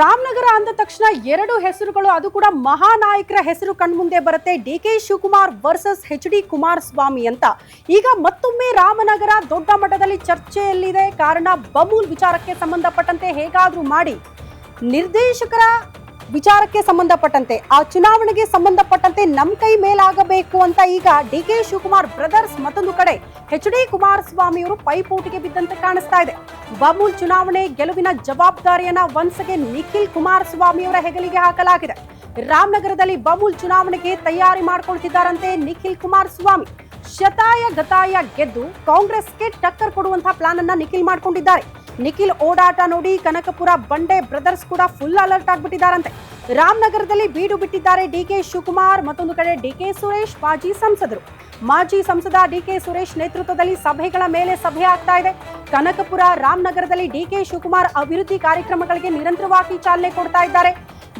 ರಾಮನಗರ ಅಂದ ತಕ್ಷಣ ಎರಡು ಹೆಸರುಗಳು, ಅದು ಕೂಡ ಮಹಾನಾಯಕರ ಹೆಸರು ಕಣ್ಮುಂದೆ ಬರುತ್ತೆ. ಡಿಕೆ ಶಿವಕುಮಾರ್ ವರ್ಸಸ್ ಎಚ್.ಡಿ. ಕುಮಾರಸ್ವಾಮಿ ಅಂತ. ಈಗ ಮತ್ತೊಮ್ಮೆ ರಾಮನಗರ ದೊಡ್ಡ ಮಟ್ಟದಲ್ಲಿ ಚರ್ಚೆಯಲ್ಲಿದೆ. ಕಾರಣ ಬಮೂಲ್ ವಿಚಾರಕ್ಕೆ ಸಂಬಂಧಪಟ್ಟಂತೆ ಹೇಗಾದ್ರೂ ಮಾಡಿ ನಿರ್ದೇಶಕರ ವಿಚಾರಕ್ಕೆ ಸಂಬಂಧಪಟ್ಟಂತೆ, ಆ ಚುನಾವಣೆಗೆ ಸಂಬಂಧಪಟ್ಟಂತೆ ನಮ್ಮ ಕೈ ಮೇಲಾಗಬೇಕು ಅಂತ ಈಗ ಡಿಕೆ ಶಿವಕುಮಾರ್ ಬ್ರದರ್ಸ್, ಮತ್ತೊಂದು ಕಡೆ ಎಚ್.ಡಿ. ಕುಮಾರಸ್ವಾಮಿ ಅವರು ಪೈಪೋಟಿಗೆ ಬಿದ್ದಂತೆ ಕಾಣಿಸ್ತಾ ಇದೆ. ಬಮೂಲ್ ಚುನಾವಣೆ ಗೆಲುವಿನ ಜವಾಬ್ದಾರಿಯನ್ನ ಒನ್ಸ್ ಅಗೇನ್ ನಿಖಿಲ್ ಕುಮಾರಸ್ವಾಮಿ ಅವರ ಹೆಗಲಿಗೆ ಹಾಕಲಾಗಿದೆ. ರಾಮನಗರದಲ್ಲಿ ಬಮೂಲ್ ಚುನಾವಣೆಗೆ ತಯಾರಿ ಮಾಡಿಕೊಳ್ತಿದ್ದಾರಂತೆ ನಿಖಿಲ್ ಕುಮಾರಸ್ವಾಮಿ. ಶತಾಯ ಗತಾಯ ಗೆದ್ದು ಕಾಂಗ್ರೆಸ್ಗೆ ಟಕ್ಕರ್ ಕೊಡುವಂತಹ ಪ್ಲಾನ್ ಅನ್ನ ನಿಖಿಲ್ ಮಾಡ್ಕೊಂಡಿದ್ದಾರೆ. ನಿಖಿಲ್ ಓಡಾಟ ನೋಡಿ ಕನಕಪುರ ಬಂಡೆ ಬ್ರದರ್ಸ್ ಕೂಡ ಫುಲ್ ಅಲರ್ಟ್ ಆಗ್ಬಿಟ್ಟಿದ್ದಾರಂತೆ. ರಾಮನಗರದಲ್ಲಿ ಬೀಡು ಬಿಟ್ಟಿದ್ದಾರೆ ಡಿಕೆ ಶಿವಕುಮಾರ್. ಮತ್ತೊಂದು ಕಡೆ ಡಿಕೆ ಸುರೇಶ್ ಮಾಜಿ ಸಂಸದ ಡಿಕೆ ಸುರೇಶ್ ನೇತೃತ್ವದಲ್ಲಿ ಸಭೆಗಳ ಮೇಲೆ ಸಭೆ ಆಗ್ತಾ ಇದೆ. ಕನಕಪುರ, ರಾಮನಗರದಲ್ಲಿ ಡಿಕೆ ಶಿವಕುಮಾರ್ ಅಭಿವೃದ್ಧಿ ಕಾರ್ಯಕ್ರಮಗಳಿಗೆ ನಿರಂತರವಾಗಿ ಚಾಲನೆ ಕೊಡ್ತಾ ಇದ್ದಾರೆ.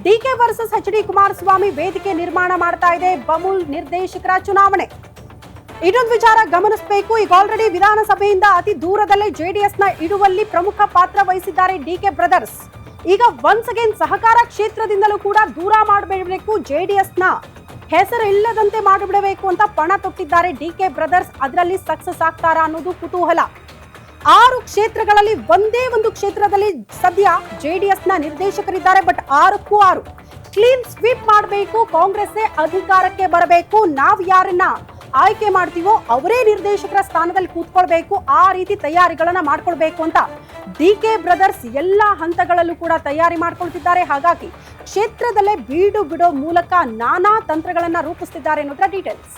DK versus HD. ಕುಮಾರಸ್ವಾಮಿ ವೇದಿಕೆ ನಿರ್ಮಾಣ ಮಾಡ್ತಾ ಇದೆ ಬಮೂಲ್ ನಿರ್ದೇಶಕರ ಚುನಾವಣೆ. ಇನ್ನೊಂದು ವಿಚಾರ ಗಮನಿಸಬೇಕು. ಈಗ ಆಲ್ರೆಡಿ ವಿಧಾನಸಭೆಯಿಂದ ಅತಿ ದೂರದಲ್ಲೇ ಜೆಡಿಎಸ್ ನ ಇಡುವಲ್ಲಿ ಪ್ರಮುಖ ಪಾತ್ರ ವಹಿಸಿದ್ದಾರೆ ಡಿಕೆ ಬ್ರದರ್ಸ್. ಈಗ ಒನ್ಸ್ ಅಗೇನ್ ಸಹಕಾರ ಕ್ಷೇತ್ರದಿಂದಲೂ ಕೂಡ ದೂರ ಮಾಡಬೇಕು, ಜೆಡಿಎಸ್ ನ ಹೆಸರು ಇಲ್ಲದಂತೆ ಮಾಡಿಬಿಡಬೇಕು ಅಂತ ಪಣ ತೊಟ್ಟಿದ್ದಾರೆ ಡಿಕೆ ಬ್ರದರ್ಸ್. ಅದರಲ್ಲಿ ಸಕ್ಸಸ್ ಆಗ್ತಾರಾ ಅನ್ನೋದು ಕುತೂಹಲ. 6 ಕ್ಷೇತ್ರಗಳಲ್ಲಿ ಒಂದೇ ಒಂದು ಕ್ಷೇತ್ರದಲ್ಲಿ ಸದ್ಯ ಜೆಡಿಎಸ್ ನ ನಿರ್ದೇಶಕರಿದ್ದಾರೆ. ಬಟ್ 6ಕ್ಕೂ 6 ಕ್ಲೀನ್ ಸ್ವೀಪ್ ಮಾಡಬೇಕು, ಕಾಂಗ್ರೆಸ್ ಅಧಿಕಾರಕ್ಕೆ ಬರಬೇಕು, ನಾವು ಯಾರನ್ನ ಆಯ್ಕೆ ಮಾಡ್ತೀವೋ ಅವರೇ ನಿರ್ದೇಶಕರ ಸ್ಥಾನದಲ್ಲಿ ಕೂತ್ಕೊಳ್ಬೇಕು, ಆ ರೀತಿ ತಯಾರಿಗಳನ್ನ ಮಾಡ್ಕೊಳ್ಬೇಕು ಅಂತ ಡಿಕೆ ಬ್ರದರ್ಸ್ ಎಲ್ಲಾ ಹಂತಗಳಲ್ಲೂ ಕೂಡ ತಯಾರಿ ಮಾಡ್ಕೊಳ್ತಿದ್ದಾರೆ. ಹಾಗಾಗಿ ಕ್ಷೇತ್ರದಲ್ಲೇ ಬೀಡು ಬಿಡೋ ಮೂಲಕ ನಾನಾ ತಂತ್ರಗಳನ್ನ ರೂಪಿಸ್ತಿದ್ದಾರೆ ಅನ್ನೋದ್ರ ಡೀಟೇಲ್ಸ್.